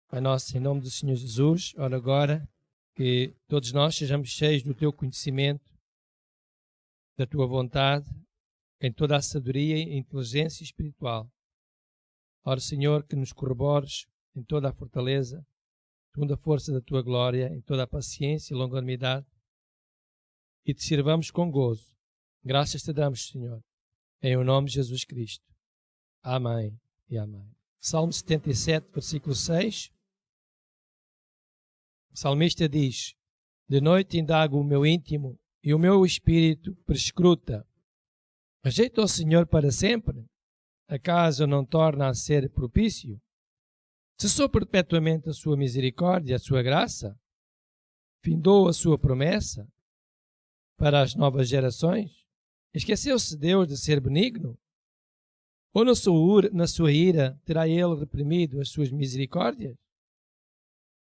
Pai nosso, em nome do Senhor Jesus, ora agora que todos nós sejamos cheios do Teu conhecimento, da Tua vontade, em toda a sabedoria e inteligência espiritual. Ora, Senhor, que nos corrobores em toda a fortaleza, segundo a força da Tua glória, em toda a paciência e longanimidade, e Te sirvamos com gozo. Graças Te damos, Senhor, em o nome de Jesus Cristo. Amém e amém. Salmo 77, versículo 6. O salmista diz: de noite indago o meu íntimo e o meu espírito prescruta. Rejeito ao Senhor para sempre? Acaso não torna a ser propício? Cessou perpetuamente a sua misericórdia, a sua graça? Findou a sua promessa para as novas gerações? Esqueceu-se Deus de ser benigno? Ou na sua ira terá ele reprimido as suas misericórdias?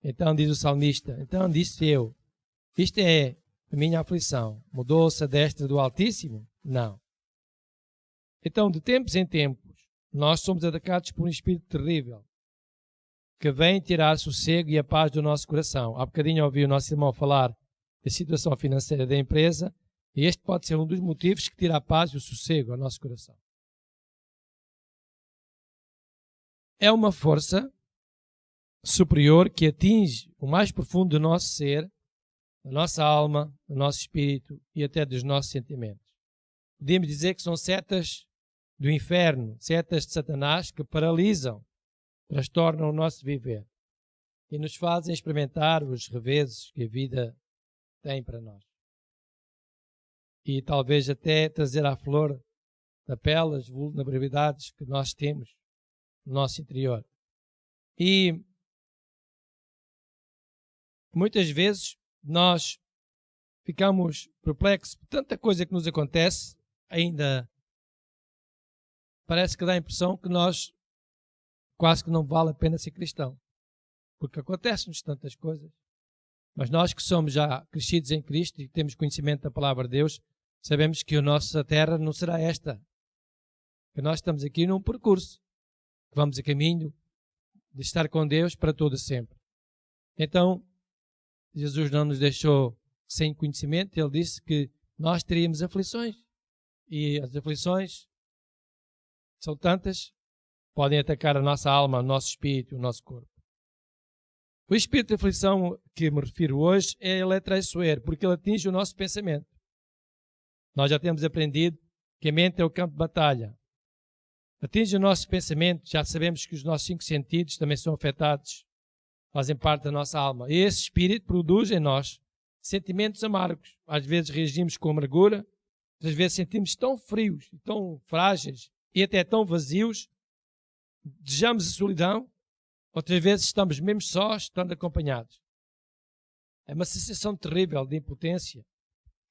Então diz o salmista, então disse eu, isto é a minha aflição, mudou-se a destra do Altíssimo? Não. Então, de tempos em tempos, nós somos atacados por um espírito terrível, que vem tirar sossego e a paz do nosso coração. Há bocadinho ouvi o nosso irmão falar da situação financeira da empresa, e este pode ser um dos motivos que tira a paz e o sossego ao nosso coração. É uma força superior que atinge o mais profundo do nosso ser, da nossa alma, do nosso espírito e até dos nossos sentimentos. Podemos dizer que são setas do inferno, setas de Satanás que paralisam, transtornam o nosso viver e nos fazem experimentar os reveses que a vida tem para nós. E talvez até trazer à flor da pele as vulnerabilidades que nós temos no nosso interior. E muitas vezes nós ficamos perplexos por tanta coisa que nos acontece, ainda parece que dá a impressão que nós quase que não vale a pena ser cristão, porque acontecem-nos tantas coisas. Mas nós que somos já crescidos em Cristo e temos conhecimento da palavra de Deus, sabemos que a nossa terra não será esta, que nós estamos aqui num percurso, que vamos a caminho de estar com Deus para todo sempre. Então, Jesus não nos deixou sem conhecimento, Ele disse que nós teríamos aflições. E as aflições são tantas, podem atacar a nossa alma, o nosso espírito, o nosso corpo. O espírito de aflição que me refiro hoje ele é traiçoeiro, porque ele atinge o nosso pensamento. Nós já temos aprendido que a mente é o campo de batalha. Atinge o nosso pensamento, já sabemos que os nossos 5 sentidos também são afetados, fazem parte da nossa alma. E esse espírito produz em nós sentimentos amargos. Às vezes reagimos com amargura, às vezes sentimos tão frios, tão frágeis e até tão vazios, desejamos a solidão, outras vezes estamos mesmo sós, estando acompanhados. É uma sensação terrível de impotência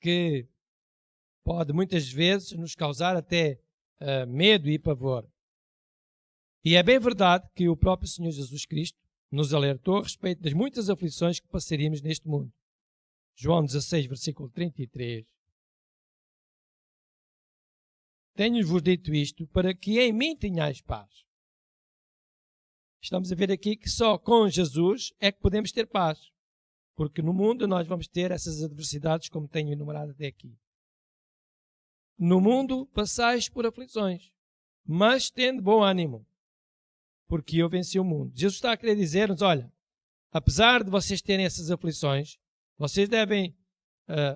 que pode muitas vezes nos causar até medo e pavor. E é bem verdade que o próprio Senhor Jesus Cristo nos alertou a respeito das muitas aflições que passaríamos neste mundo. João 16, versículo 33. Tenho-vos dito isto para que em mim tenhais paz. Estamos a ver aqui que só com Jesus é que podemos ter paz. Porque no mundo nós vamos ter essas adversidades como tenho enumerado até aqui. No mundo passais por aflições, mas tende bom ânimo, porque eu venci o mundo. Jesus está a querer dizer-nos, olha, apesar de vocês terem essas aflições, vocês devem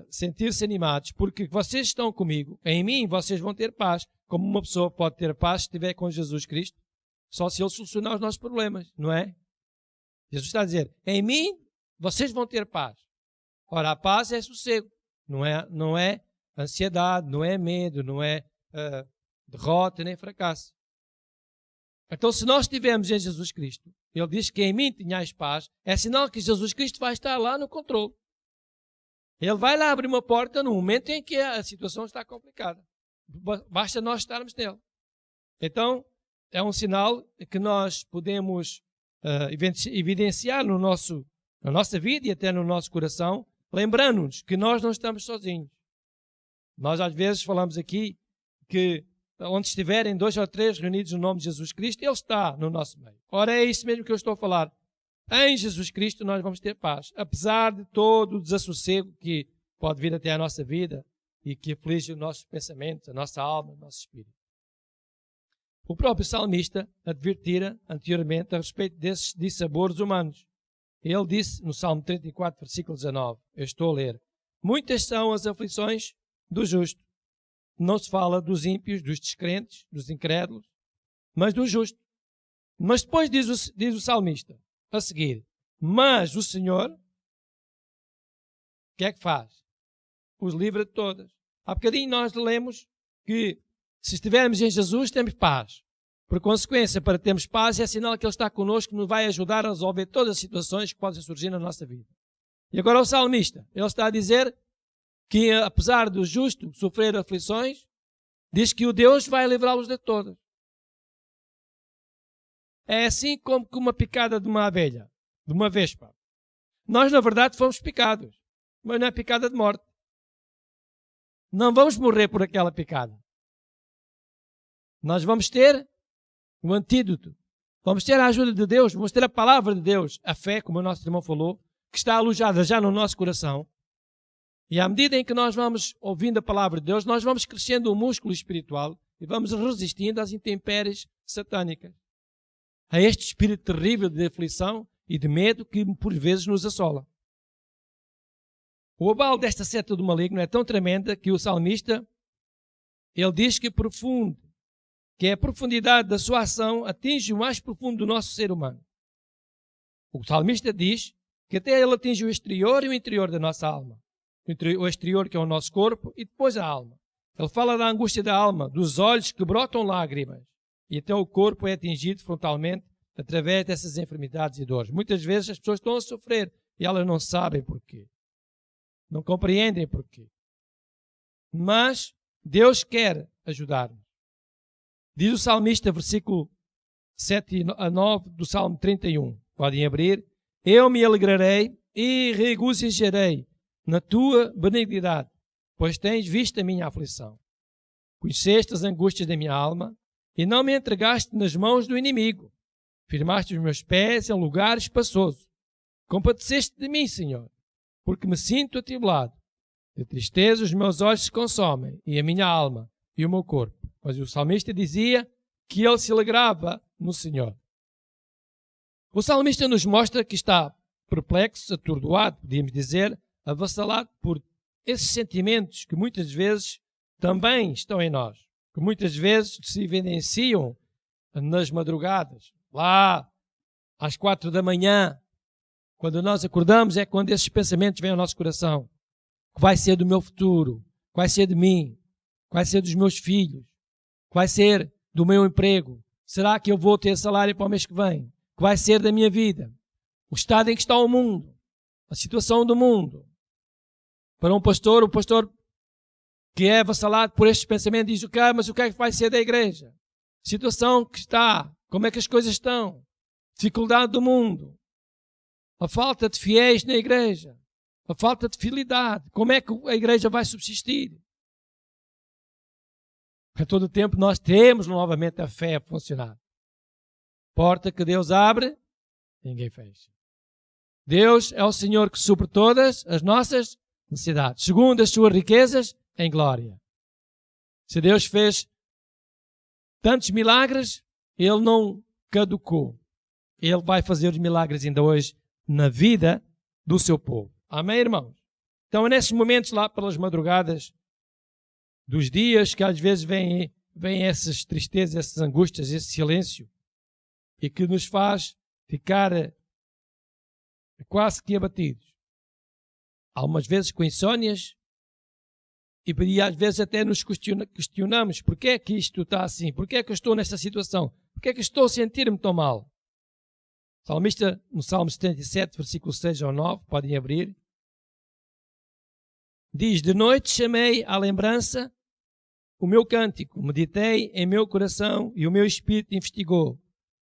sentir-se animados, porque vocês estão comigo, em mim vocês vão ter paz, como uma pessoa pode ter paz se estiver com Jesus Cristo, só se Ele solucionar os nossos problemas, não é? Jesus está a dizer, em mim vocês vão ter paz. Ora, a paz é sossego, não é ansiedade, não é medo, não é derrota nem fracasso. Então, se nós estivermos em Jesus Cristo, Ele diz que em mim tenhais paz, é sinal que Jesus Cristo vai estar lá no controle. Ele vai lá abrir uma porta no momento em que a situação está complicada. Basta nós estarmos nele. Então, é um sinal que nós podemos evidenciar na nossa vida e até no nosso coração, lembrando-nos que nós não estamos sozinhos. Nós às vezes falamos aqui que onde estiverem 2 ou 3 reunidos no nome de Jesus Cristo, Ele está no nosso meio. Ora, é isso mesmo que eu estou a falar. Em Jesus Cristo nós vamos ter paz, apesar de todo o desassossego que pode vir até à nossa vida e que aflige os nossos pensamentos, a nossa alma, o nosso espírito. O próprio salmista advertira anteriormente a respeito desses dissabores humanos. Ele disse no Salmo 34, versículo 19, eu estou a ler, muitas são as aflições do justo. Não se fala dos ímpios, dos descrentes, dos incrédulos, mas do justo. Mas depois diz o salmista, a seguir, mas o Senhor, o que é que faz? Os livra de todas. Há bocadinho nós lemos que se estivermos em Jesus temos paz. Por consequência, para termos paz é sinal que Ele está connosco e nos vai ajudar a resolver todas as situações que podem surgir na nossa vida. E agora o salmista, ele está a dizer que apesar do justo sofrer aflições, diz que o Deus vai livrá-los de todas. É assim como que uma picada de uma abelha, de uma vespa. Nós, na verdade, fomos picados, mas não é picada de morte. Não vamos morrer por aquela picada. Nós vamos ter um antídoto. Vamos ter a ajuda de Deus, vamos ter a palavra de Deus, a fé, como o nosso irmão falou, que está alojada já no nosso coração. E à medida em que nós vamos ouvindo a palavra de Deus, nós vamos crescendo o músculo espiritual e vamos resistindo às intempéries satânicas. A este espírito terrível de aflição e de medo que por vezes nos assola. O abalo desta seta do maligno é tão tremenda que o salmista, ele diz que que a profundidade da sua ação atinge o mais profundo do nosso ser humano. O salmista diz que até ele atinge o exterior e o interior da nossa alma. O exterior, que é o nosso corpo, e depois a alma. Ele fala da angústia da alma, dos olhos que brotam lágrimas, e até o corpo é atingido frontalmente através dessas enfermidades e dores. Muitas vezes as pessoas estão a sofrer e elas não sabem porquê. Não compreendem porquê. Mas Deus quer ajudar-nos. Diz o salmista, versículo 7 a 9 do Salmo 31. Podem abrir. Eu me alegrarei e regozijarei na tua benignidade, pois tens visto a minha aflição. Conheceste as angústias da minha alma e não me entregaste nas mãos do inimigo. Firmaste os meus pés em lugar espaçoso. Compadeceste de mim, Senhor, porque me sinto atribulado. De tristeza os meus olhos se consomem, e a minha alma e o meu corpo. Mas o salmista dizia que ele se alegrava no Senhor. O salmista nos mostra que está perplexo, atordoado, podíamos dizer, avassalado por esses sentimentos que muitas vezes também estão em nós, que muitas vezes se evidenciam nas madrugadas, lá às 4 da manhã, quando nós acordamos, é quando esses pensamentos vêm ao nosso coração. O que vai ser do meu futuro? O que vai ser de mim? O que vai ser dos meus filhos? O que vai ser do meu emprego? Será que eu vou ter salário para o mês que vem? O que vai ser da minha vida? O estado em que está o mundo? A situação do mundo? Para um pastor, o pastor que é avassalado por estes pensamentos diz, mas o que é que vai ser da igreja? A situação que está, como é que as coisas estão? Dificuldade do mundo. A falta de fiéis na igreja. A falta de fidelidade. Como é que a igreja vai subsistir? A todo tempo nós temos novamente a fé a funcionar. Porta que Deus abre, ninguém fecha. Deus é o Senhor que supre todas as nossas necessidades, segundo as suas riquezas em glória. Se Deus fez tantos milagres, Ele não caducou. Ele vai fazer os milagres ainda hoje na vida do seu povo. Amém, irmãos? Então, é nesses momentos lá pelas madrugadas dos dias que às vezes vêm essas tristezas, essas angústias, esse silêncio e que nos faz ficar quase que abatidos. Algumas vezes com insónias e às vezes até nos questionamos porquê é que isto está assim, porquê é que eu estou nesta situação, porquê é que estou a sentir-me tão mal. O salmista, no Salmo 77, versículo 6 ao 9, podem abrir, diz, de noite chamei à lembrança o meu cântico, meditei em meu coração e o meu espírito investigou.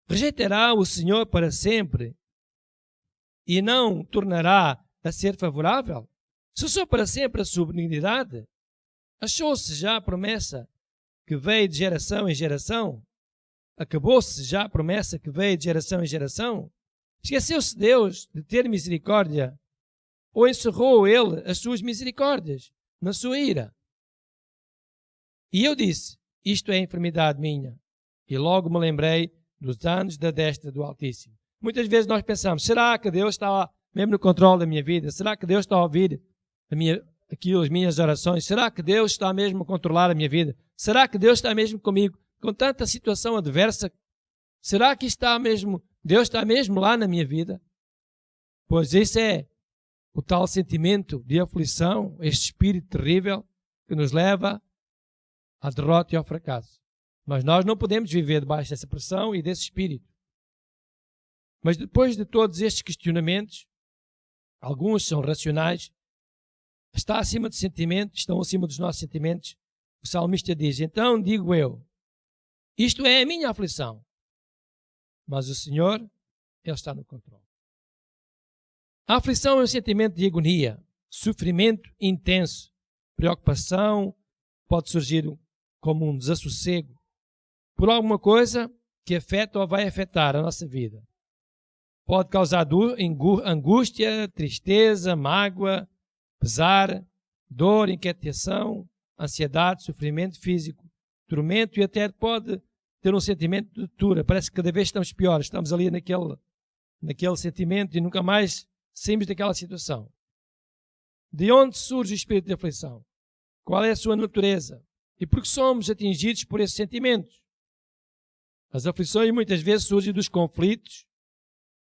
Rejeitará o Senhor para sempre e não tornará a ser favorável? Cessou para sempre a sua benignidade? Achou-se já a promessa que veio de geração em geração? Acabou-se já a promessa que veio de geração em geração? Esqueceu-se Deus de ter misericórdia? Ou encerrou Ele as suas misericórdias na sua ira? E eu disse, isto é enfermidade minha. E logo me lembrei dos anos da destra do Altíssimo. Muitas vezes nós pensamos, será que Deus está mesmo no controle da minha vida? Será que Deus está a ouvir as minhas orações? Será que Deus está mesmo a controlar a minha vida? Será que Deus está mesmo comigo? Com tanta situação adversa, será que Deus está mesmo lá na minha vida? Pois esse é o tal sentimento de aflição, este espírito terrível que nos leva à derrota e ao fracasso. Mas nós não podemos viver debaixo dessa pressão e desse espírito. Mas depois de todos estes questionamentos, alguns são racionais, estão acima dos nossos sentimentos, o salmista diz, então digo eu, isto é a minha aflição, mas o Senhor, Ele está no controle. A aflição é um sentimento de agonia, sofrimento intenso, preocupação, pode surgir como um desassossego por alguma coisa que afeta ou vai afetar a nossa vida. Pode causar angústia, tristeza, mágoa, pesar, dor, inquietação, ansiedade, sofrimento físico, tormento e até pode ter um sentimento de tortura. Parece que cada vez estamos piores, estamos ali naquele sentimento e nunca mais saímos daquela situação. De onde surge o espírito de aflição? Qual é a sua natureza? E por que somos atingidos por esses sentimentos? As aflições muitas vezes surgem dos conflitos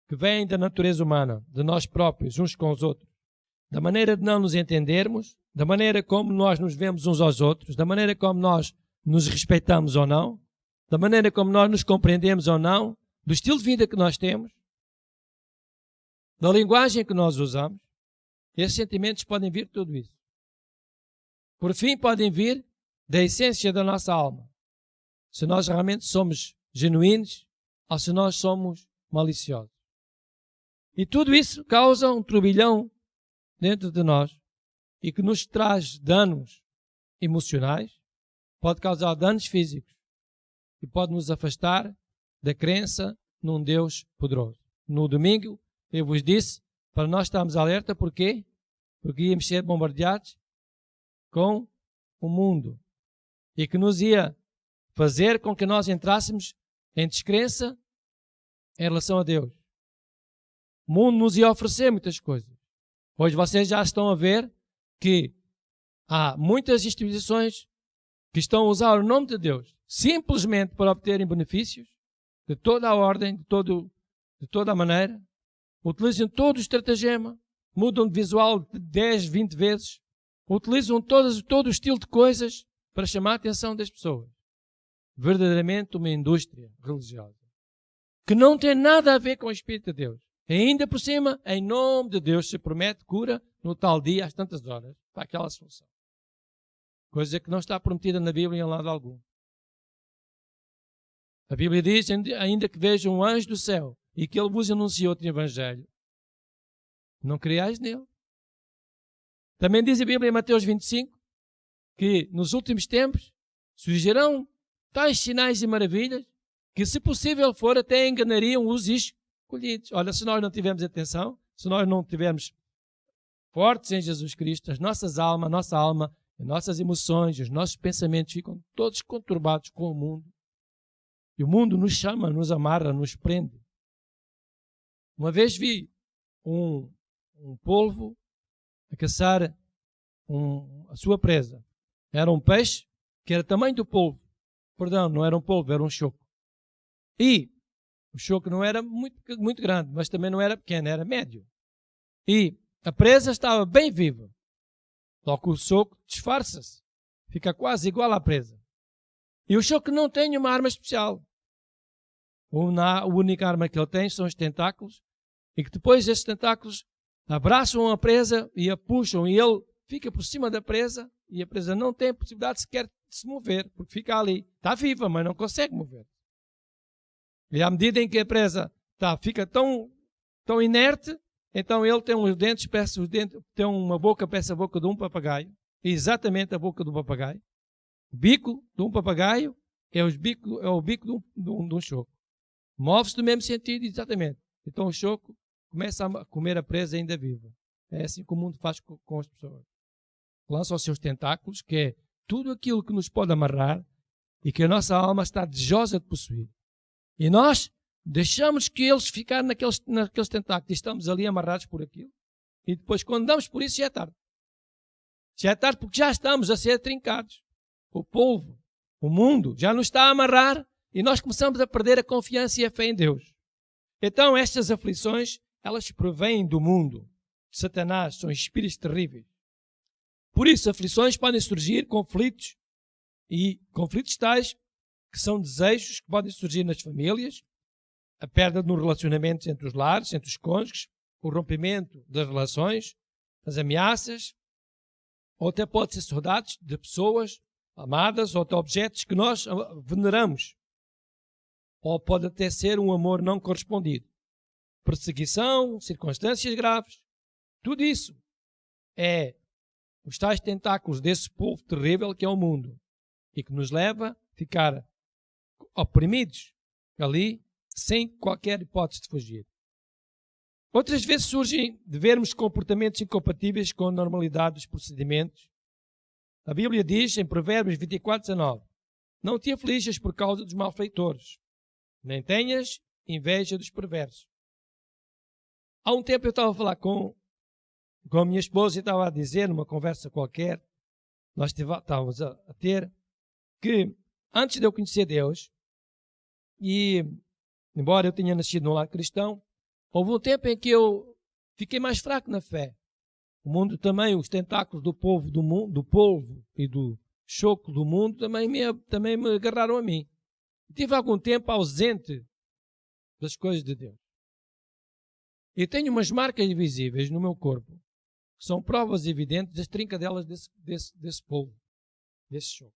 que vêm da natureza humana, de nós próprios, uns com os outros, da maneira de não nos entendermos, da maneira como nós nos vemos uns aos outros, da maneira como nós nos respeitamos ou não, da maneira como nós nos compreendemos ou não, do estilo de vida que nós temos, da linguagem que nós usamos. Esses sentimentos podem vir de tudo isso. Por fim, podem vir da essência da nossa alma. Se nós realmente somos genuínos ou se nós somos maliciosos. E tudo isso causa um turbilhão dentro de nós e que nos traz danos emocionais, pode causar danos físicos e pode nos afastar da crença num Deus poderoso. No domingo, eu vos disse para nós estarmos alerta, porquê? Porque íamos ser bombardeados com o mundo e que nos ia fazer com que nós entrássemos em descrença em relação a Deus. O mundo nos ia oferecer muitas coisas. Hoje vocês já estão a ver que há muitas instituições que estão a usar o nome de Deus simplesmente para obterem benefícios de toda a ordem, de toda a maneira. Utilizam todo o estratagema, mudam de visual 10, 20 vezes, utilizam todo o estilo de coisas para chamar a atenção das pessoas. Verdadeiramente uma indústria religiosa que não tem nada a ver com o Espírito de Deus. E ainda por cima, em nome de Deus, se promete cura no tal dia, às tantas horas, para aquela solução. Coisa que não está prometida na Bíblia em lado algum. A Bíblia diz, ainda que veja um anjo do céu e que ele vos anuncie outro evangelho, não creiais nele. Também diz a Bíblia em Mateus 25 que nos últimos tempos surgirão tais sinais e maravilhas que, se possível for, até enganariam os escolhidos. Olha, se nós não tivermos atenção, se nós não tivermos fortes em Jesus Cristo, a nossa alma, as nossas emoções, os nossos pensamentos ficam todos conturbados com o mundo. E o mundo nos chama, nos amarra, nos prende. Uma vez vi um polvo a caçar a sua presa. Era um peixe que era tamanho do polvo. Perdão, não era um polvo, era um choco. E o choco não era muito grande, mas também não era pequeno, era médio. E a presa estava bem viva. Só que o choco disfarça-se. Fica quase igual à presa. E o choco não tem uma arma especial. A única arma que ele tem são os tentáculos, e que depois esses tentáculos abraçam a presa e a puxam, e ele fica por cima da presa, e a presa não tem possibilidade sequer de se mover, porque fica ali. Está viva, mas não consegue mover. E à medida em que a presa fica tão inerte, então ele tem uns dentes, tem uma boca, parece a boca de um papagaio, exatamente a boca do papagaio. O bico de um papagaio é o bico de um choco. Move-se no mesmo sentido, exatamente. Então o choco começa a comer a presa ainda viva. É assim que o mundo faz com as pessoas. Lança os seus tentáculos, que é tudo aquilo que nos pode amarrar e que a nossa alma está desejosa de possuir. E nós deixamos que eles ficarem naqueles tentáculos e estamos ali amarrados por aquilo. E depois, quando damos por isso, já é tarde. Já é tarde porque já estamos a ser trincados. O povo, o mundo, já nos está a amarrar e nós começamos a perder a confiança e a fé em Deus. Então, estas aflições, elas provêm do mundo, de Satanás, são espíritos terríveis. Por isso, aflições podem surgir, conflitos, e conflitos tais que são desejos que podem surgir nas famílias, a perda nos relacionamentos entre os lares, entre os cônjuges, o rompimento das relações, as ameaças, ou até pode ser saudades de pessoas amadas ou de objetos que nós veneramos. Ou pode até ser um amor não correspondido. Perseguição, circunstâncias graves. Tudo isso é os tais tentáculos desse povo terrível que é o mundo e que nos leva a ficar oprimidos ali sem qualquer hipótese de fugir. Outras vezes surgem de vermos comportamentos incompatíveis com a normalidade dos procedimentos. A Bíblia diz em Provérbios 24:19: não te aflijas por causa dos malfeitores, nem tenhas inveja dos perversos. Há um tempo eu estava a falar com a minha esposa e estava a dizer, numa conversa qualquer, nós estávamos a ter, que antes de eu conhecer Deus, e embora eu tenha nascido num lar cristão, houve um tempo em que eu fiquei mais fraco na fé. O mundo também, os tentáculos do povo e do choco do mundo também me agarraram a mim. Tive algum tempo ausente das coisas de Deus. E tenho umas marcas invisíveis no meu corpo, que são provas evidentes das trincadelas desse povo, desse choco.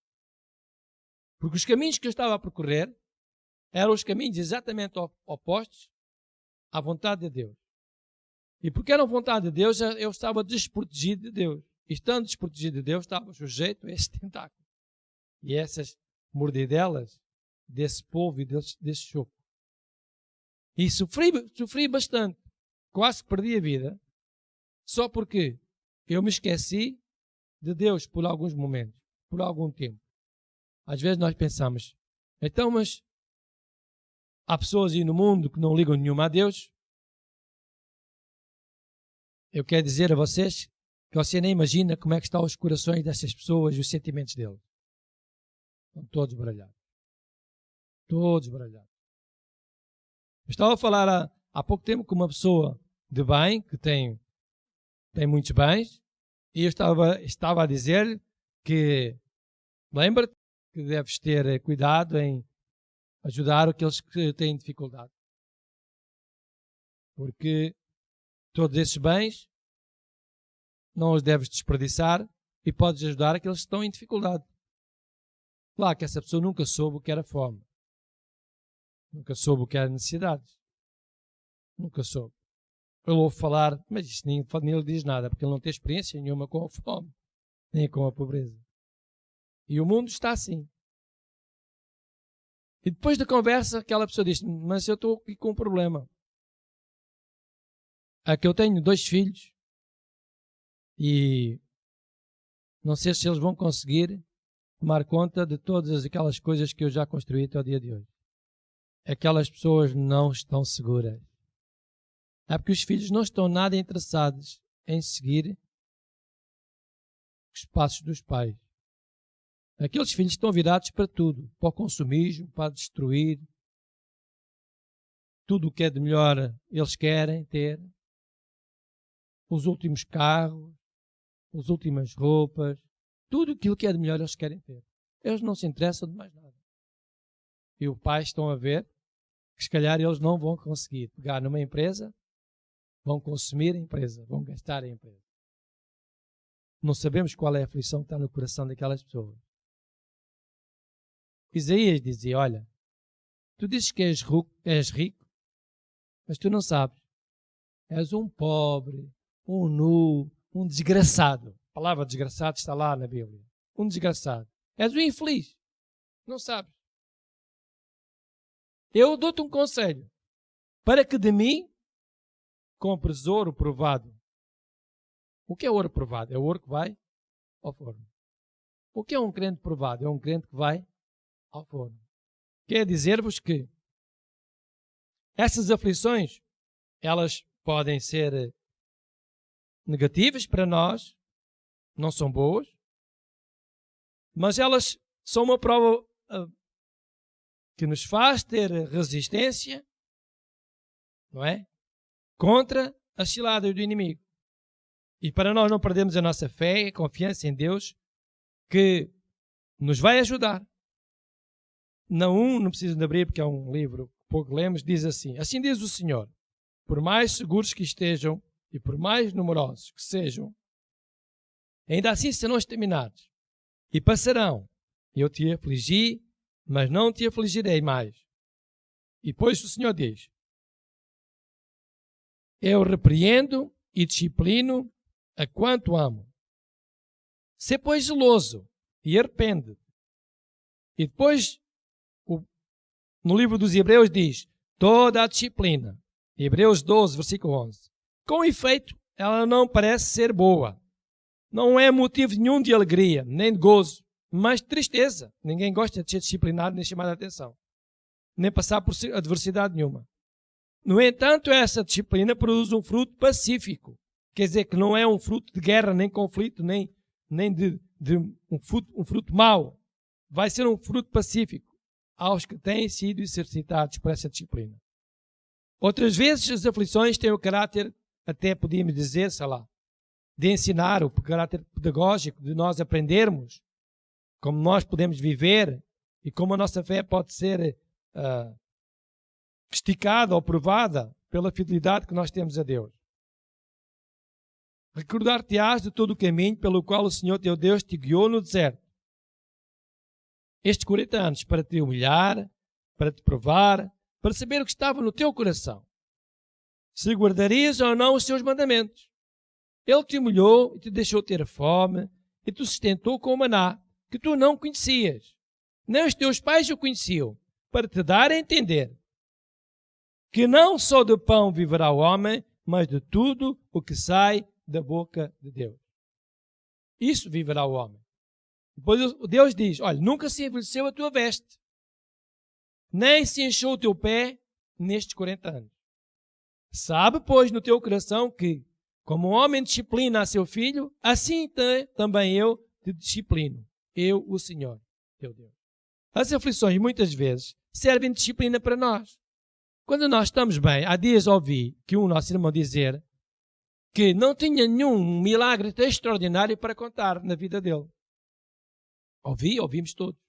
Porque os caminhos que eu estava a percorrer eram os caminhos exatamente opostos à vontade de Deus. E porque era a vontade de Deus, eu estava desprotegido de Deus. E estando desprotegido de Deus, estava sujeito a esse tentáculo. E essas mordidelas desse povo e desse choco. E sofri bastante. Quase perdi a vida. Só porque eu me esqueci de Deus por alguns momentos. Por algum tempo. Às vezes nós pensamos, então, mas há pessoas aí no mundo que não ligam nenhuma a Deus. Eu quero dizer a vocês que você nem imagina como é que estão os corações dessas pessoas e os sentimentos deles. Estão todos baralhados. Todos baralhados. Eu estava a falar há pouco tempo com uma pessoa de bem, que tem muitos bens, e eu estava a dizer que lembra-te que deves ter cuidado em ajudar aqueles que têm dificuldade. Porque todos esses bens não os deves desperdiçar e podes ajudar aqueles que estão em dificuldade. Claro que essa pessoa nunca soube o que era fome. Nunca soube o que era necessidades. Nunca soube. Eu ouvo falar, mas isto nem lhe diz nada, porque ele não tem experiência nenhuma com a fome, nem com a pobreza. E o mundo está assim. E depois da conversa, aquela pessoa diz, mas eu estou aqui com um problema. É que eu tenho 2 filhos e não sei se eles vão conseguir tomar conta de todas aquelas coisas que eu já construí até o dia de hoje. Aquelas pessoas não estão seguras. É porque os filhos não estão nada interessados em seguir os passos dos pais. Aqueles filhos estão virados para tudo, para o consumismo, para destruir. Tudo o que é de melhor eles querem ter. Os últimos carros, as últimas roupas, tudo aquilo que é de melhor eles querem ter. Eles não se interessam de mais nada. E os pais estão a ver que se calhar eles não vão conseguir pegar numa empresa, vão consumir a empresa, vão gastar a empresa. Não sabemos qual é a aflição que está no coração daquelas pessoas. Isaías dizia, olha, tu dizes que és rico, mas tu não sabes. És um pobre, um nu, um desgraçado. A palavra desgraçado está lá na Bíblia. Um desgraçado. És um infeliz. Não sabes. Eu dou-te um conselho. Para que de mim compres ouro provado. O que é ouro provado? É o ouro que vai ao forno. O que é um crente provado? É um crente que vai ao forno. Quer dizer-vos que essas aflições, elas podem ser negativas para nós, não são boas, mas elas são uma prova que nos faz ter resistência, não é? Contra as ciladas do inimigo. E para nós não perdermos a nossa fé e confiança em Deus, que nos vai ajudar. Não preciso de abrir porque é um livro que pouco lemos, diz assim: assim diz o Senhor, por mais seguros que estejam e por mais numerosos que sejam, ainda assim serão exterminados e passarão. Eu te afligi, mas não te afligirei mais. E depois o Senhor diz: eu repreendo e disciplino a quanto amo. Sê, pois, zeloso e arrepende. E depois, no livro dos Hebreus diz, toda a disciplina. Hebreus 12, versículo 11. Com efeito, ela não parece ser boa. Não é motivo nenhum de alegria, nem de gozo, mas de tristeza. Ninguém gosta de ser disciplinado nem chamar a atenção, nem passar por adversidade nenhuma. No entanto, essa disciplina produz um fruto pacífico. Quer dizer que não é um fruto de guerra, nem conflito, nem de um fruto mau. Vai ser um fruto pacífico aos que têm sido exercitados por essa disciplina. Outras vezes as aflições têm o caráter, até podíamos dizer, sei lá, de ensinar, o caráter pedagógico, de nós aprendermos como nós podemos viver e como a nossa fé pode ser esticada ou provada pela fidelidade que nós temos a Deus. Recordar-te-ás de todo o caminho pelo qual o Senhor teu Deus te guiou no deserto. Estes 40 anos para te humilhar, para te provar, para saber o que estava no teu coração. Se guardarias ou não os seus mandamentos. Ele te humilhou e te deixou ter fome e te sustentou com o maná, que tu não conhecias. Nem os teus pais o conheciam, para te dar a entender que não só de pão viverá o homem, mas de tudo o que sai da boca de Deus. Isso viverá o homem. Depois Deus diz, olha, nunca se envelheceu a tua veste, nem se encheu o teu pé nestes 40 anos. Sabe, pois, no teu coração que, como um homem disciplina a seu filho, assim também eu te disciplino. Eu, o Senhor, teu Deus. As aflições, muitas vezes, servem de disciplina para nós. Quando nós estamos bem, há dias ouvi que um nosso irmão dizer que não tinha nenhum milagre extraordinário para contar na vida dele. Ouvimos todos.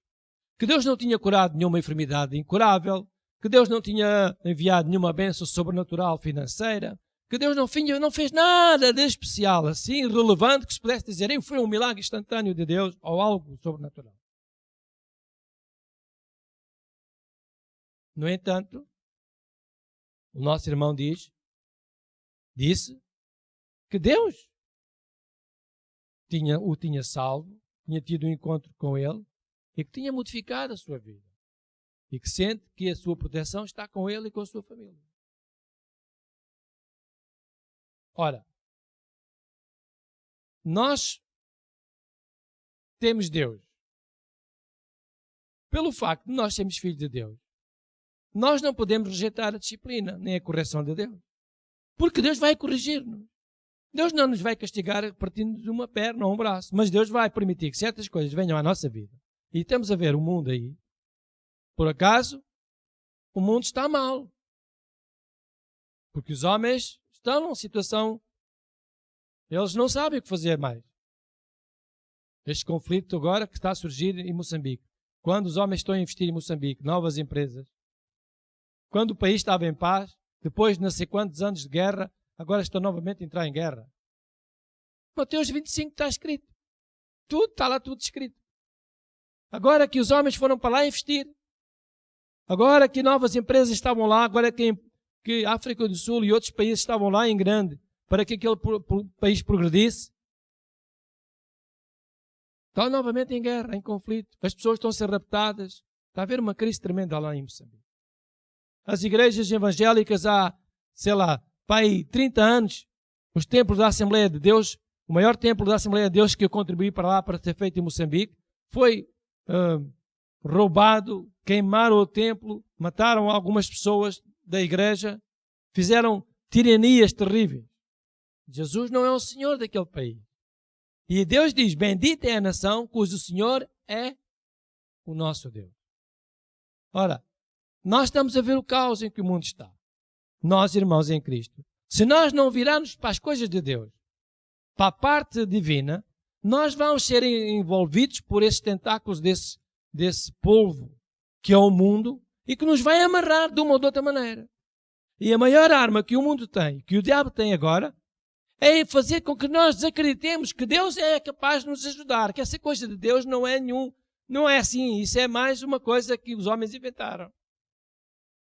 Que Deus não tinha curado nenhuma enfermidade incurável, que Deus não tinha enviado nenhuma bênção sobrenatural financeira, que Deus não fez nada de especial assim, relevante, que se pudesse dizer, foi um milagre instantâneo de Deus ou algo sobrenatural. No entanto, o nosso irmão disse que Deus o tinha salvo, tinha tido um encontro com ele e que tinha modificado a sua vida. E que sente que a sua proteção está com ele e com a sua família. Ora, nós temos Deus. Pelo facto de nós sermos filhos de Deus, nós não podemos rejeitar a disciplina, nem a correção de Deus. Porque Deus vai corrigir-nos. Deus não nos vai castigar partindo de uma perna ou um braço, mas Deus vai permitir que certas coisas venham à nossa vida. E estamos a ver o mundo aí. Por acaso, o mundo está mal. Porque os homens estão numa situação, eles não sabem o que fazer mais. Este conflito agora que está a surgir em Moçambique. Quando os homens estão a investir em Moçambique, novas empresas. Quando o país estava em paz, depois de não sei quantos anos de guerra, agora estão novamente a entrar em guerra. Mateus 25 está escrito. Está lá tudo escrito. Agora que os homens foram para lá investir, agora que novas empresas estavam lá, agora que a África do Sul e outros países estavam lá em grande para que aquele país progredisse, estão novamente em guerra, em conflito. As pessoas estão a ser raptadas. Está a haver uma crise tremenda lá em Moçambique. As igrejas evangélicas há, para aí 30 anos, os templos da Assembleia de Deus, o maior templo da Assembleia de Deus que eu contribuí para lá para ser feito em Moçambique, foi roubado, queimaram o templo, mataram algumas pessoas da igreja, fizeram tiranias terríveis. Jesus não é o Senhor daquele país. E Deus diz, bendita é a nação cujo Senhor é o nosso Deus. Ora, nós estamos a ver o caos em que o mundo está. Nós, irmãos em Cristo. Se nós não virarmos para as coisas de Deus, para a parte divina, nós vamos ser envolvidos por esses tentáculos desse polvo que é o mundo e que nos vai amarrar de uma ou de outra maneira. E a maior arma que o mundo tem, que o diabo tem agora, é fazer com que nós desacreditemos que Deus é capaz de nos ajudar, que essa coisa de Deus não é assim, isso é mais uma coisa que os homens inventaram.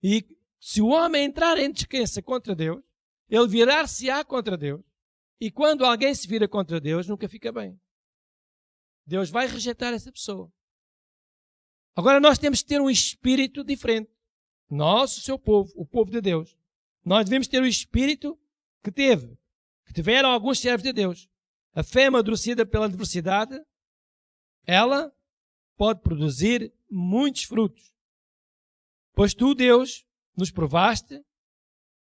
E se o homem entrar em descrença contra Deus, ele virar-se-á contra Deus, e quando alguém se vira contra Deus, nunca fica bem. Deus vai rejeitar essa pessoa. Agora nós temos que ter um espírito diferente. Nós, o seu povo, o povo de Deus. Nós devemos ter o espírito que tiveram alguns servos de Deus. A fé amadurecida pela adversidade, ela pode produzir muitos frutos. Pois tu, Deus, nos provaste,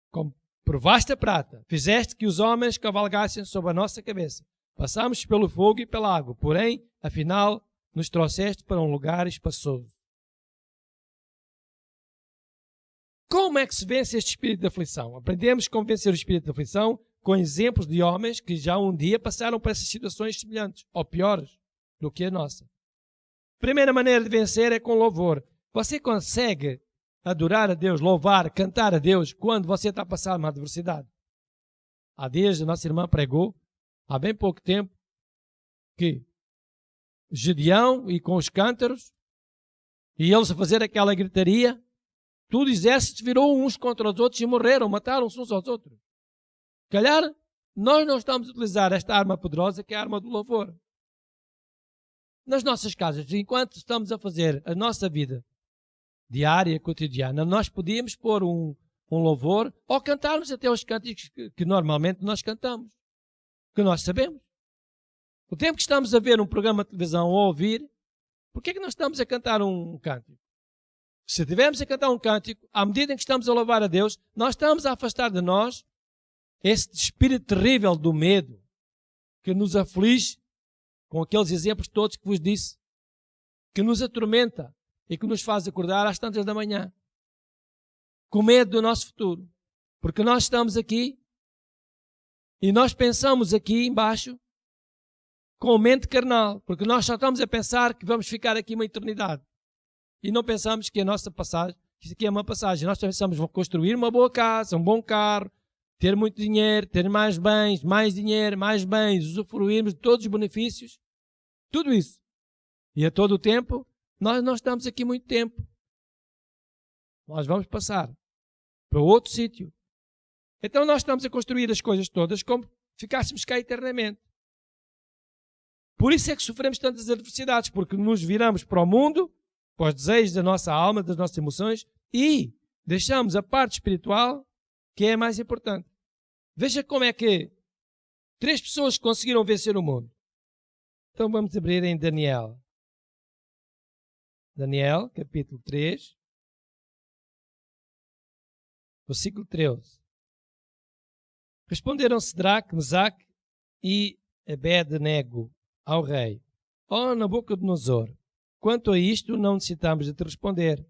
como provaste a prata, fizeste que os homens cavalgassem sobre a nossa cabeça. Passámos pelo fogo e pela água, porém, afinal, nos trouxeste para um lugar espaçoso. Como é que se vence este espírito de aflição? Aprendemos como vencer o espírito de aflição com exemplos de homens que já um dia passaram por essas situações semelhantes, ou piores do que a nossa. A primeira maneira de vencer é com louvor. Você consegue adorar a Deus, louvar, cantar a Deus quando você está a passar uma adversidade? Há dias a nossa irmã pregou, há bem pouco tempo, que Gedeão e com os cântaros, e eles a fazer aquela gritaria, todo o exército virou uns contra os outros e morreram, mataram-se uns aos outros. Calhar, nós não estamos a utilizar esta arma poderosa que é a arma do louvor. Nas nossas casas, enquanto estamos a fazer a nossa vida diária, cotidiana, nós podíamos pôr um louvor ou cantarmos até os cânticos que normalmente nós cantamos, que nós sabemos. O tempo que estamos a ver um programa de televisão ou a ouvir, por que é que nós estamos a cantar um cântico? Se estivermos a cantar um cântico, à medida em que estamos a louvar a Deus, nós estamos a afastar de nós esse espírito terrível do medo que nos aflige, com aqueles exemplos todos que vos disse, que nos atormenta e que nos faz acordar às tantas da manhã, com medo do nosso futuro. Porque nós estamos aqui e nós pensamos aqui embaixo com mente carnal, porque nós só estamos a pensar que vamos ficar aqui uma eternidade. E não pensamos que a nossa passagem, que isso aqui é uma passagem. Nós pensamos que construir uma boa casa, um bom carro, ter muito dinheiro, ter mais bens, mais dinheiro, mais bens, usufruirmos de todos os benefícios, tudo isso. E a todo o tempo, nós não estamos aqui muito tempo. Nós vamos passar para outro sítio. Então nós estamos a construir as coisas todas como ficássemos cá eternamente. Por isso é que sofremos tantas adversidades, porque nos viramos para o mundo, para os desejos da nossa alma, das nossas emoções, e deixamos a parte espiritual, que é a mais importante. Veja como é que 3 pessoas conseguiram vencer o mundo. Então vamos abrir em Daniel. Daniel, capítulo 3, versículo 13. Responderam Cedraque, Mesaque e Abed-nego ao rei: ó Nabucodonosor, quanto a isto não necessitamos de te responder.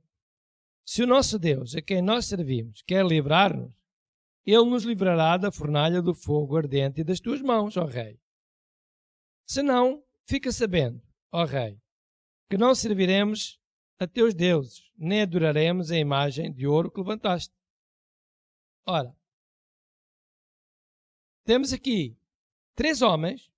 Se o nosso Deus, a quem nós servimos, quer livrar-nos, Ele nos livrará da fornalha do fogo ardente e das tuas mãos, ó rei. Se não, fica sabendo, ó rei, que não serviremos a teus deuses, nem adoraremos a imagem de ouro que levantaste. Ora, temos aqui 3 homens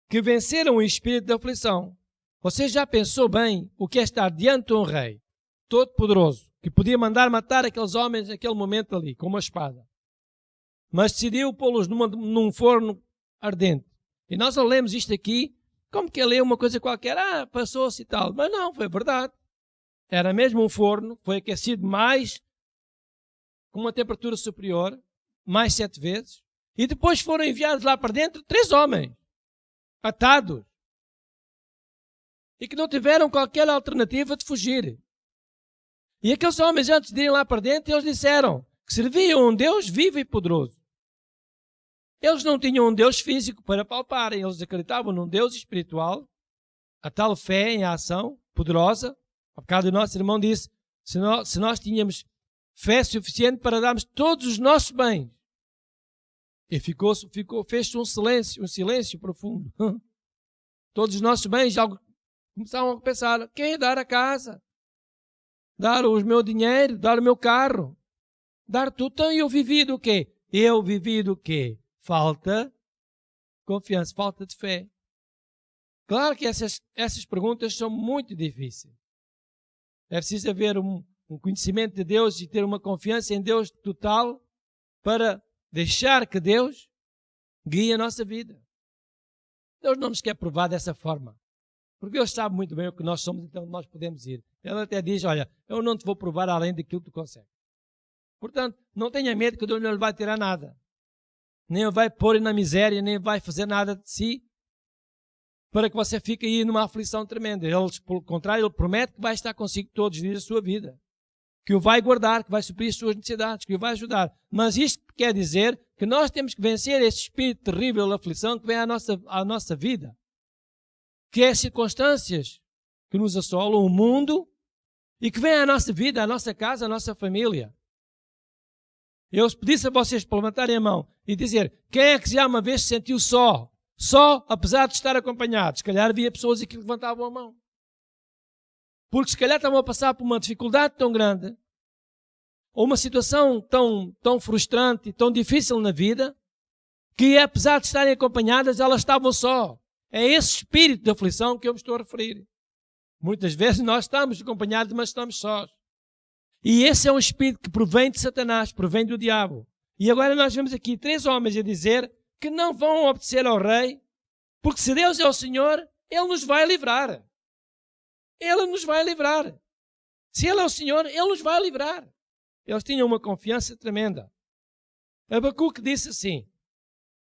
que venceram o espírito da aflição. Você já pensou bem o que é estar diante de um rei todo-poderoso, que podia mandar matar aqueles homens naquele momento ali, com uma espada, mas decidiu pô-los num forno ardente. E nós lemos isto aqui como que ele é uma coisa qualquer, passou-se e tal. Mas não, foi verdade. Era mesmo um forno, foi aquecido mais, com uma temperatura superior, mais 7 vezes. E depois foram enviados lá para dentro 3 homens, atados. E que não tiveram qualquer alternativa de fugir. E aqueles homens, antes de irem lá para dentro, eles disseram que serviam um Deus vivo e poderoso. Eles não tinham um Deus físico para palparem, eles acreditavam num Deus espiritual, a tal fé em ação, poderosa. Há bocado o nosso irmão disse, se nós tínhamos fé suficiente para darmos todos os nossos bens. E fez-se um silêncio profundo. Todos os nossos bens já começavam a pensar, quem dar a casa? Dar o meu dinheiro, dar o meu carro, dar tudo. Então eu vivi do quê? Eu vivi do quê? Falta confiança, falta de fé. Claro que essas perguntas são muito difíceis. É preciso haver um conhecimento de Deus e ter uma confiança em Deus total para deixar que Deus guie a nossa vida. Deus não nos quer provar dessa forma. Porque Deus sabe muito bem o que nós somos, então nós podemos ir. Ele até diz, olha, eu não te vou provar além daquilo que tu consegues. Portanto, não tenha medo que Deus não lhe vai tirar nada. Nem o vai pôr na miséria, nem vai fazer nada de si para que você fique aí numa aflição tremenda. Ele, pelo contrário, Ele promete que vai estar consigo todos os dias da sua vida. Que o vai guardar, que vai suprir as suas necessidades, que o vai ajudar. Mas isto quer dizer que nós temos que vencer esse espírito terrível de aflição que vem à nossa vida. Que é as circunstâncias que nos assolam, o mundo, e que vem à nossa vida, à nossa casa, à nossa família. Eu pedisse a vocês para levantarem a mão e dizer, quem é que já uma vez se sentiu só, apesar de estar acompanhado? Se calhar havia pessoas aqui que levantavam a mão. Porque se calhar estavam a passar por uma dificuldade tão grande, ou uma situação tão frustrante e tão difícil na vida, que apesar de estarem acompanhadas, elas estavam só. É esse espírito de aflição que eu me estou a referir. Muitas vezes nós estamos acompanhados, mas estamos sós. E esse é um espírito que provém de Satanás, provém do diabo. E agora nós vemos aqui 3 homens a dizer que não vão obedecer ao rei, porque se Deus é o Senhor, Ele nos vai livrar. Ele nos vai livrar. Se Ele é o Senhor, Ele nos vai livrar. Eles tinham uma confiança tremenda. Abacuque disse assim,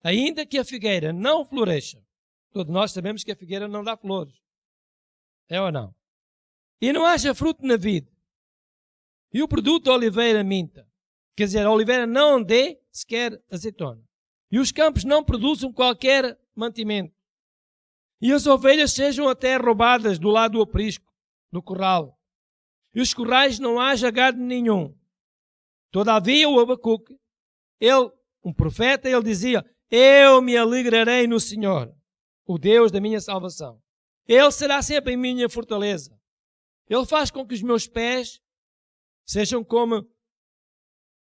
ainda que a figueira não floresça, todos nós sabemos que a figueira não dá flores. É ou não? E não haja fruto na vide. E o produto da oliveira minta. Quer dizer, a oliveira não dê sequer azeitona. E os campos não produzam qualquer mantimento. E as ovelhas sejam até roubadas do lado do aprisco, do curral. E os currais não haja gado nenhum. Todavia o Abacuque, um profeta, ele dizia, eu me alegrarei no Senhor, o Deus da minha salvação. Ele será sempre em minha fortaleza. Ele faz com que os meus pés sejam como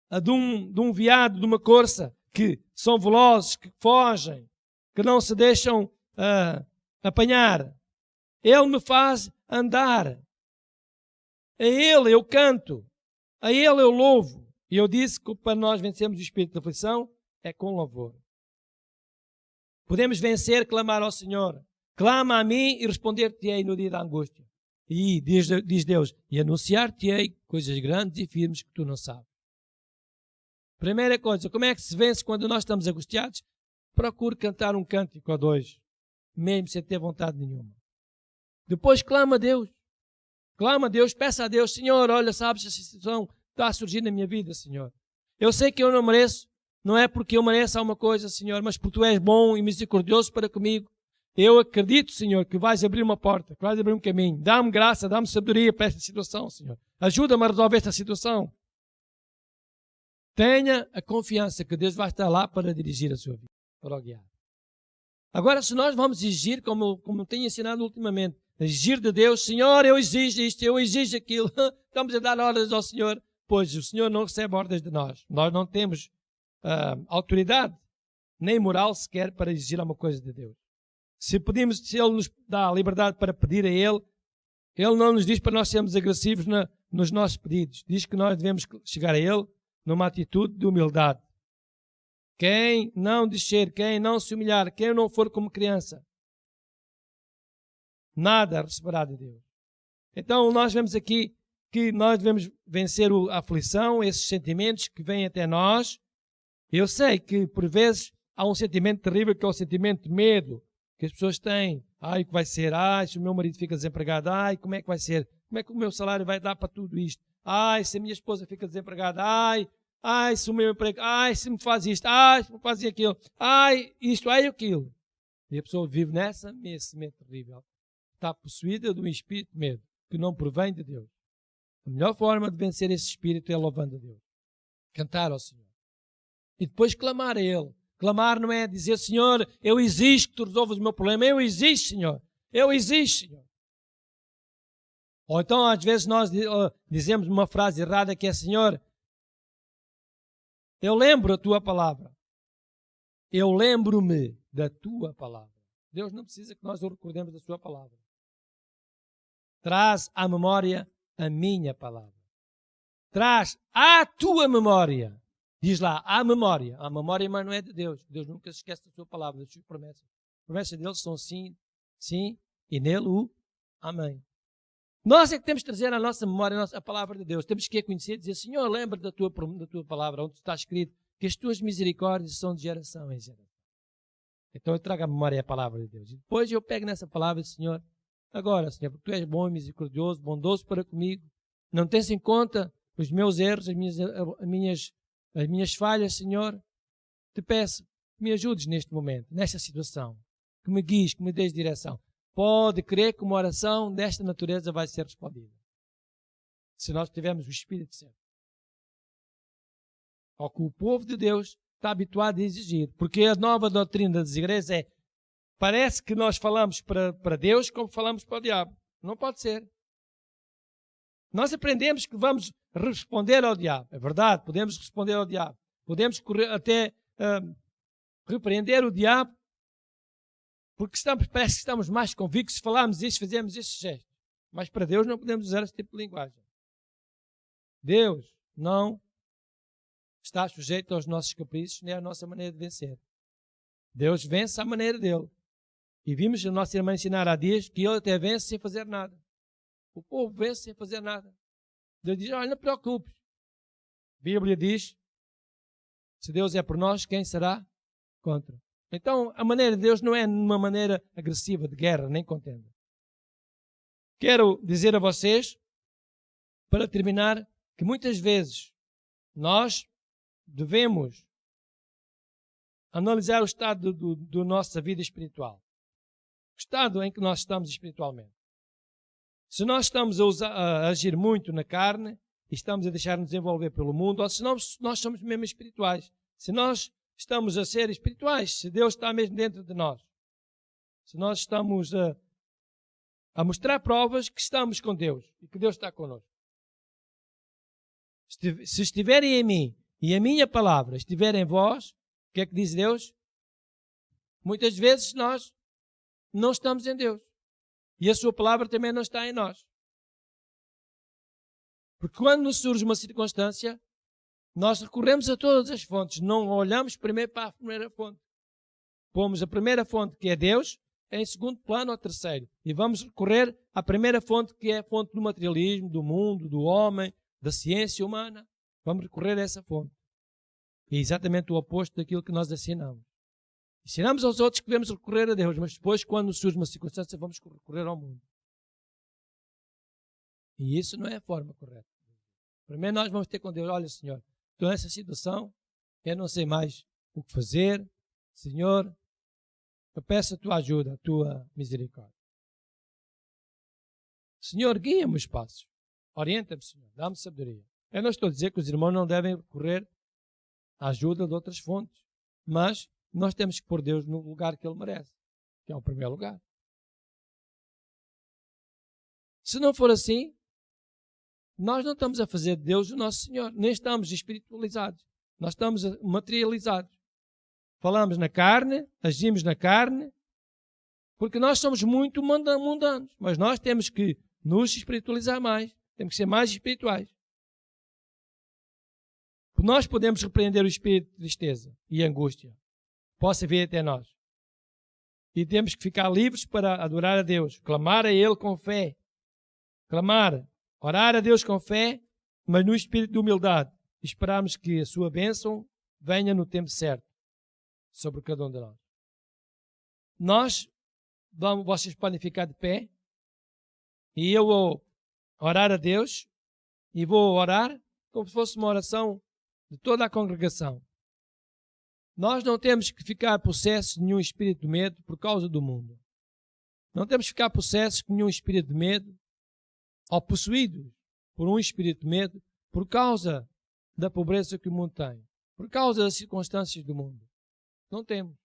a de um veado, de uma corça, que são velozes, que fogem, que não se deixam apanhar. Ele me faz andar. A Ele eu canto. A Ele eu louvo. E eu disse que para nós vencermos o espírito de aflição é com louvor. Podemos vencer, clamar ao Senhor. Clama a mim e responder-te-ei no dia da angústia. E diz Deus, e anunciar-te-ei coisas grandes e firmes que tu não sabes. Primeira coisa, como é que se vence quando nós estamos angustiados? Procure cantar um cântico ou 2, mesmo sem ter vontade nenhuma. Depois clama a Deus. Clama a Deus, peça a Deus, Senhor, olha, sabes, essa situação está a surgir na minha vida, Senhor. Eu sei que eu não mereço, não é porque eu mereço alguma coisa, Senhor, mas porque Tu és bom e misericordioso para comigo. Eu acredito, Senhor, que vais abrir uma porta, que vais abrir um caminho. Dá-me graça, dá-me sabedoria para esta situação, Senhor. Ajuda-me a resolver esta situação. Tenha a confiança que Deus vai estar lá para dirigir a sua vida, para o guiar. Agora, se nós vamos exigir, como tenho ensinado ultimamente, exigir de Deus, Senhor, eu exijo isto, eu exijo aquilo, estamos a dar ordens ao Senhor, pois o Senhor não recebe ordens de nós. Nós não temos autoridade, nem moral sequer para exigir alguma coisa de Deus. Se Ele nos dá a liberdade para pedir a Ele, Ele não nos diz para nós sermos agressivos nos nossos pedidos. Diz que nós devemos chegar a Ele numa atitude de humildade. Quem não descer, quem não se humilhar, quem não for como criança, nada receberá de Deus. Então nós vemos aqui que nós devemos vencer a aflição, esses sentimentos que vêm até nós, Eu sei que, por vezes, há um sentimento terrível, que é o sentimento de medo que as pessoas têm. Ai, o que vai ser? Ai, se o meu marido fica desempregado. Ai, como é que vai ser? Como é que o meu salário vai dar para tudo isto? Ai, se a minha esposa fica desempregada. Ai, se o meu emprego. Ai, se me faz isto. Ai, se me faz aquilo. Ai, isto, ai, aquilo. E a pessoa vive nesse medo terrível. Está possuída de um espírito de medo, que não provém de Deus. A melhor forma de vencer esse espírito é louvando a Deus. Cantar ao Senhor. E depois clamar a Ele. Clamar não é dizer, Senhor, eu exijo que tu resolvas o meu problema. Eu exijo, Senhor. Eu exijo, Senhor. Ou então, às vezes, nós dizemos uma frase errada que é, Senhor, eu lembro a tua palavra. Eu lembro-me da tua palavra. Deus não precisa que nós o recordemos da sua palavra. Traz à memória a minha palavra. Traz à tua memória. Diz lá, à memória. A memória, mas não é de Deus. Deus nunca se esquece da sua palavra, das suas promessas. As promessas deles são sim, sim, e nele o amém. Nós é que temos que trazer à nossa memória a palavra de Deus. Temos que a conhecer e dizer, Senhor, lembra da tua palavra, onde está escrito que as tuas misericórdias são de geração em geração. Então eu trago à memória a palavra de Deus. E depois eu pego nessa palavra, Senhor, agora, Senhor, porque tu és bom e misericordioso, bondoso para comigo, não tens em conta os meus erros, as minhas falhas, Senhor, te peço que me ajudes neste momento, nesta situação, que me guies, que me dês direção. Pode crer que uma oração desta natureza vai ser respondida, se nós tivermos o Espírito Santo. Ao que o povo de Deus está habituado a exigir, porque a nova doutrina das igrejas é, parece que nós falamos para Deus como falamos para o diabo. Não pode ser. Nós aprendemos que vamos responder ao diabo. É verdade, podemos responder ao diabo. Podemos até repreender o diabo, porque parece que estamos mais convictos se falarmos isso, fazemos esse gesto. Mas para Deus não podemos usar esse tipo de linguagem. Deus não está sujeito aos nossos caprichos nem à nossa maneira de vencer. Deus vence à maneira dele. E vimos a nossa irmã ensinar há dias que ele até vence sem fazer nada. O povo vence sem fazer nada. Deus diz, olha, não te preocupes. A Bíblia diz, se Deus é por nós, quem será contra? Então, a maneira de Deus não é uma maneira agressiva de guerra, nem contenda. Quero dizer a vocês, para terminar, que muitas vezes nós devemos analisar o estado da nossa vida espiritual. O estado em que nós estamos espiritualmente. Se nós estamos a agir muito na carne e estamos a deixar-nos desenvolver pelo mundo, ou se nós somos mesmo espirituais. Se nós estamos a ser espirituais, se Deus está mesmo dentro de nós. Se nós estamos a mostrar provas que estamos com Deus e que Deus está connosco. Se estiverem em mim e a minha palavra estiver em vós, o que é que diz Deus? Muitas vezes nós não estamos em Deus. E a sua palavra também não está em nós. Porque quando nos surge uma circunstância, nós recorremos a todas as fontes. Não olhamos primeiro para a primeira fonte. Pomos a primeira fonte, que é Deus, em segundo plano ou terceiro. E vamos recorrer à primeira fonte, que é a fonte do materialismo, do mundo, do homem, da ciência humana. Vamos recorrer a essa fonte. É exatamente o oposto daquilo que nós ensinamos. Ensinamos aos outros que devemos recorrer a Deus, mas depois, quando surge uma circunstância, vamos recorrer ao mundo. E isso não é a forma correta. Primeiro nós vamos ter com Deus, olha, Senhor, estou nessa situação, eu não sei mais o que fazer. Senhor, eu peço a tua ajuda, a tua misericórdia. Senhor, guia-me os passos. Orienta-me, Senhor, dá-me sabedoria. Eu não estou a dizer que os irmãos não devem recorrer à ajuda de outras fontes, mas nós temos que pôr Deus no lugar que Ele merece, que é o primeiro lugar. Se não for assim, nós não estamos a fazer de Deus o nosso Senhor, nem estamos espiritualizados. Nós estamos materializados. Falamos na carne, agimos na carne, porque nós somos muito mundanos, mas nós temos que nos espiritualizar mais, temos que ser mais espirituais. Nós podemos repreender o espírito de tristeza e angústia. Possa vir até nós. E temos que ficar livres para adorar a Deus, clamar a Ele com fé. Clamar, orar a Deus com fé, mas no espírito de humildade. Esperarmos que a sua bênção venha no tempo certo sobre cada um de nós. Vocês podem ficar de pé e eu vou orar a Deus e vou orar como se fosse uma oração de toda a congregação. Nós não temos que ficar possessos de nenhum espírito de medo por causa do mundo. Não temos que ficar possessos de nenhum espírito de medo ou possuídos por um espírito de medo por causa da pobreza que o mundo tem, por causa das circunstâncias do mundo. Não temos.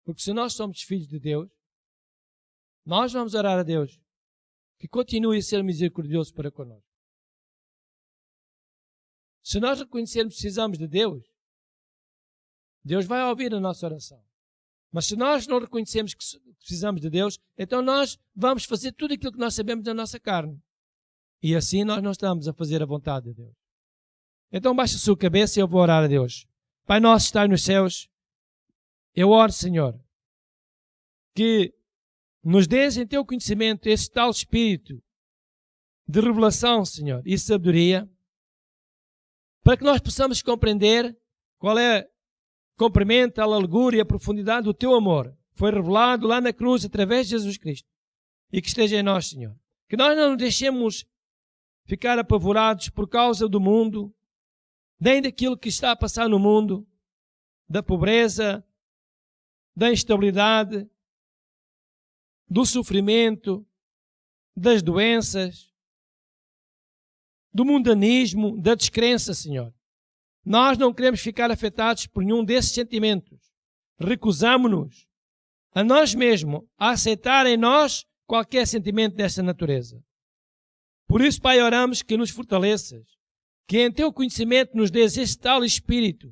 Porque se nós somos filhos de Deus, nós vamos orar a Deus que continue a ser misericordioso para connosco. Se nós reconhecermos que precisamos de Deus, Deus vai ouvir a nossa oração. Mas se nós não reconhecemos que precisamos de Deus, então nós vamos fazer tudo aquilo que nós sabemos da nossa carne. E assim nós não estamos a fazer a vontade de Deus. Então baixe a sua cabeça e eu vou orar a Deus. Pai nosso que estás nos céus, eu oro, Senhor, que nos dês em teu conhecimento esse tal espírito de revelação, Senhor, e sabedoria, para que nós possamos compreender qual é o comprimento, a largura e a profundidade do teu amor. Foi revelado lá na cruz através de Jesus Cristo. E que esteja em nós, Senhor. Que nós não nos deixemos ficar apavorados por causa do mundo, nem daquilo que está a passar no mundo, da pobreza, da instabilidade, do sofrimento, das doenças, do mundanismo, da descrença, Senhor. Nós não queremos ficar afetados por nenhum desses sentimentos. Recusamo-nos a nós mesmos a aceitar em nós qualquer sentimento dessa natureza. Por isso, Pai, oramos que nos fortaleças, que em teu conhecimento nos dês esse tal espírito,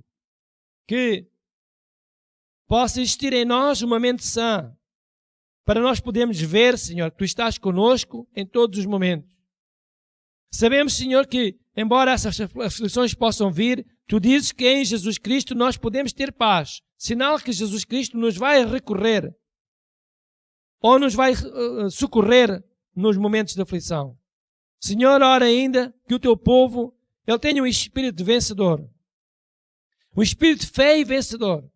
que possa existir em nós uma mente sã, para nós podermos ver, Senhor, que tu estás conosco em todos os momentos. Sabemos, Senhor, que, embora essas aflições possam vir, tu dizes que em Jesus Cristo nós podemos ter paz, sinal que Jesus Cristo nos vai recorrer ou nos vai socorrer nos momentos de aflição. Senhor, ora ainda que o teu povo ele tenha um espírito de vencedor, um espírito de fé e vencedor.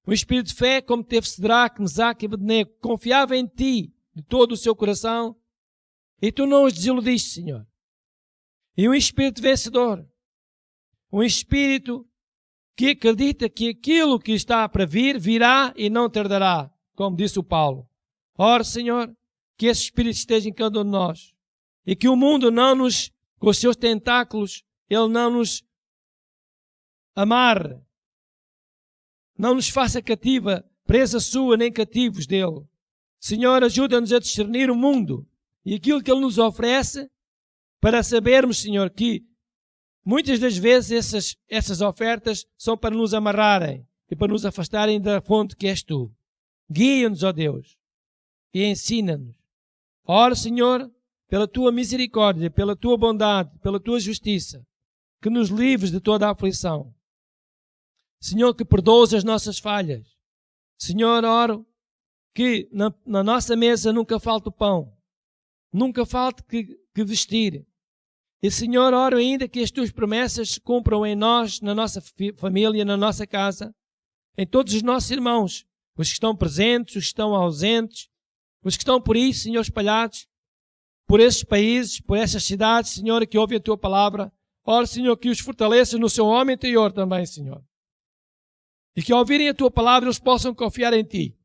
Um espírito de fé como teve Cedraque, Mesaque e Abednego, confiava em ti de todo o seu coração e tu não os desiludiste, Senhor. E um espírito vencedor, um espírito que acredita que aquilo que está para vir, virá e não tardará, como disse o Paulo. Ora, Senhor, que esse espírito esteja em cada um de nós e que o mundo não nos, com os seus tentáculos, ele não nos amarre, não nos faça cativa, presa sua, nem cativos dele. Senhor, ajuda-nos a discernir o mundo e aquilo que ele nos oferece para sabermos, Senhor, que muitas das vezes essas ofertas são para nos amarrarem e para nos afastarem da fonte que és tu. Guia-nos, ó Deus, e ensina-nos. Ora, Senhor, pela tua misericórdia, pela tua bondade, pela tua justiça, que nos livres de toda a aflição. Senhor, que perdoes as nossas falhas. Senhor, oro que na nossa mesa nunca falte o pão, nunca falte que vestir. E, Senhor, oro ainda que as tuas promessas se cumpram em nós, na nossa família, na nossa casa, em todos os nossos irmãos, os que estão presentes, os que estão ausentes, os que estão por aí, Senhor, espalhados, por esses países, por essas cidades, Senhor, que ouvem a tua palavra. Oro, Senhor, que os fortaleças no seu homem interior também, Senhor. E que ao ouvirem a tua palavra eles possam confiar em ti.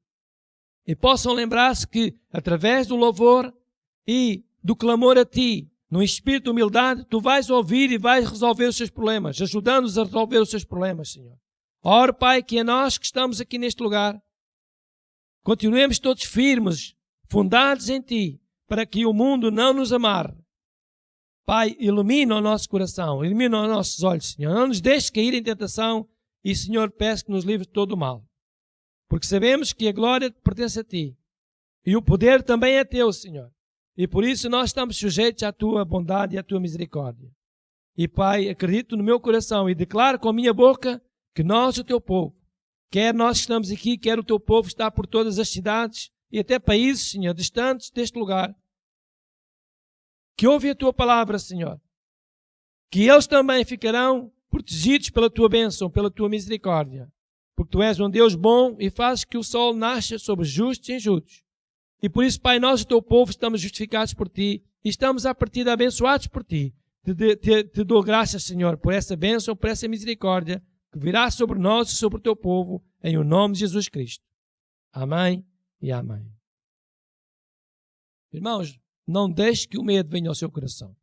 E possam lembrar-se que, através do louvor e do clamor a ti, no espírito de humildade, tu vais ouvir e vais resolver os seus problemas, ajudando-nos a resolver os seus problemas, Senhor. Oro, Pai, que a nós que estamos aqui neste lugar, continuemos todos firmes, fundados em ti, para que o mundo não nos amarre. Pai, ilumina o nosso coração, ilumina os nossos olhos, Senhor. Não nos deixes cair em tentação. E, Senhor, peço que nos livre de todo o mal. Porque sabemos que a glória pertence a ti. E o poder também é teu, Senhor. E por isso nós estamos sujeitos à tua bondade e à tua misericórdia. E, Pai, acredito no meu coração e declaro com a minha boca que nós, o teu povo, quer nós que estamos aqui, quer o teu povo está por todas as cidades e até países, Senhor, distantes deste lugar, que ouvem a tua palavra, Senhor, que eles também ficarão protegidos pela tua bênção, pela tua misericórdia. Porque tu és um Deus bom e fazes que o sol nasça sobre justos e injustos. E por isso, Pai, nós, o teu povo, estamos justificados por ti e estamos a partir de abençoados por ti. Te dou graças, Senhor, por essa bênção, por essa misericórdia que virá sobre nós e sobre o teu povo, em o nome de Jesus Cristo. Amém e amém. Irmãos, não deixe que o medo venha ao seu coração.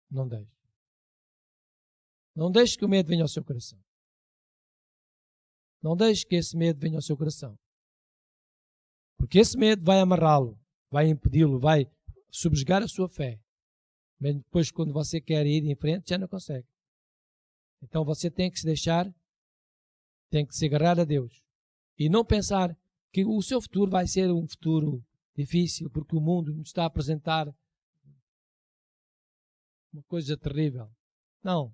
Não deixe. Não deixe que o medo venha ao seu coração. Não deixe que esse medo venha ao seu coração. Porque esse medo vai amarrá-lo, vai impedi-lo, vai subjugar a sua fé. Mas depois, quando você quer ir em frente, já não consegue. Então você tem que se deixar, tem que se agarrar a Deus. E não pensar que o seu futuro vai ser um futuro difícil, porque o mundo nos está a apresentar uma coisa terrível. Não.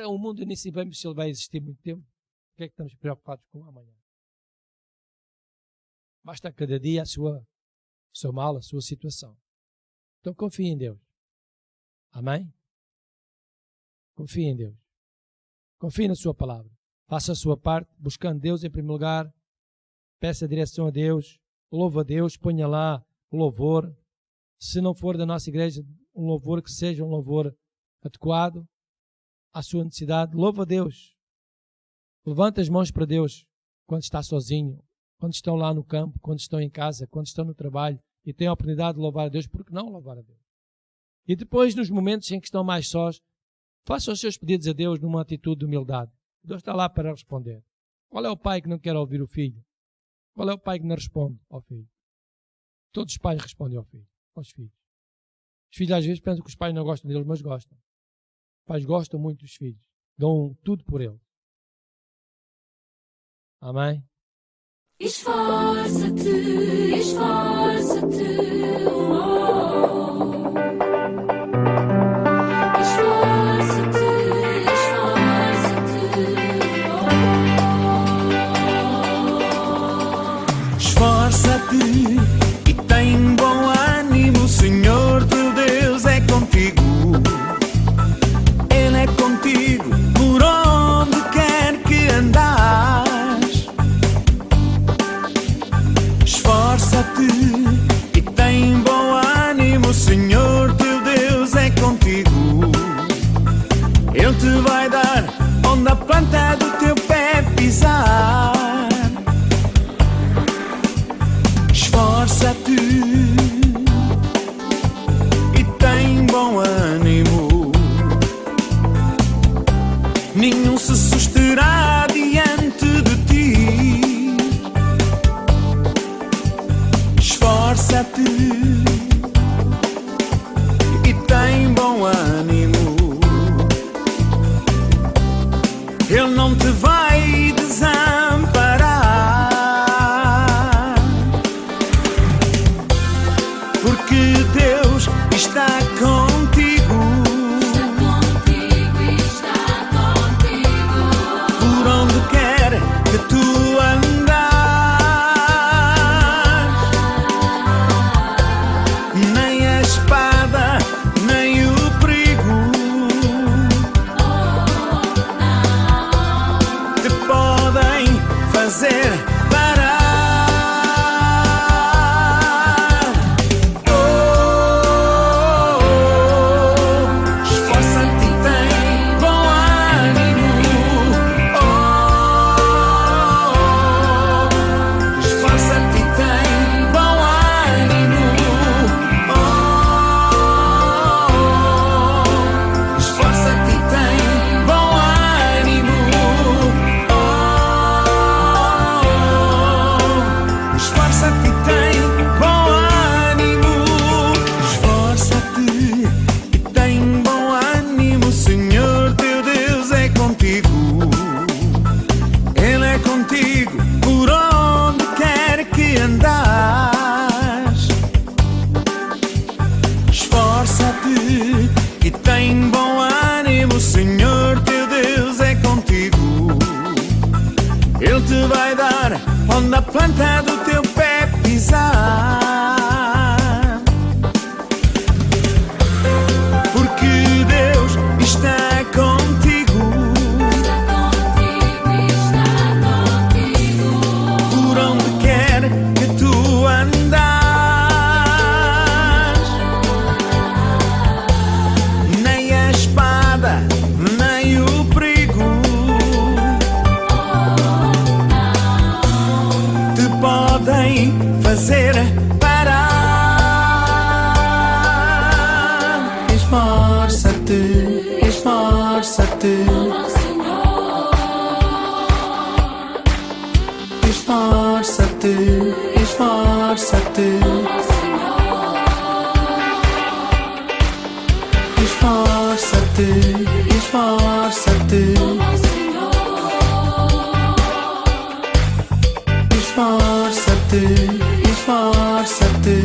O mundo nem sabemos se ele vai existir muito tempo. Por que é que estamos preocupados com amanhã? Basta cada dia o seu mal, a sua situação. Então confie em Deus. Amém? Confie em Deus. Confie na sua palavra. Faça a sua parte, buscando Deus em primeiro lugar. Peça direção a Deus. Louva a Deus. Ponha lá o louvor. Se não for da nossa igreja, um louvor que seja um louvor adequado à sua necessidade. Louva a Deus. Levanta as mãos para Deus quando está sozinho, quando estão lá no campo, quando estão em casa, quando estão no trabalho e têm a oportunidade de louvar a Deus. Por que não louvar a Deus? E depois, nos momentos em que estão mais sós, façam os seus pedidos a Deus numa atitude de humildade. Deus está lá para responder. Qual é o pai que não quer ouvir o filho? Qual é o pai que não responde ao filho? Todos os pais respondem ao filho, aos filhos. Os filhos às vezes pensam que os pais não gostam deles, mas gostam. Os pais gostam muito dos filhos. Dão tudo por eles. Amém? Esforça-te, esforça-te, oh. Esforça-te, esforça-te, oh. Esforça-te e tem bom ânimo, o Senhor teu Deus é contigo. Ele é contigo por onde quer que andares. Esforça-te e tem bom ânimo, o Senhor teu Deus é contigo. Ele te vai dar onde a planta do teu pé pisar. Esforça-te e tem bom ânimo. Nenhum se susterá diante de ti. Esforça-te e tem bom ânimo. Ele não te vai desamparar, porque Deus está contigo. Está contigo e está contigo. Por onde quer que tu andares. Nem a espada, nem o perigo te podem fazer parar. Esforça-te e tem bom ânimo. Esforça-te e tem bom ânimo. Esforça-te e tem bom ânimo. Esforça-te e tem bom ânimo. Esforça-te e tem bom ânimo. O Senhor teu Deus é contigo. Ele é contigo por onde quer que andares. Esforça-te e tem bom ânimo. O Senhor teu Deus é contigo. Ele te vai dar onde a planta do teu pé pisar. Porque Deus está contigo. fazer parar. Esforça-te, esforça-te. Esforça-te, esforça-te. Esforça-te, esforça-te. Esforça-te, esforça-te.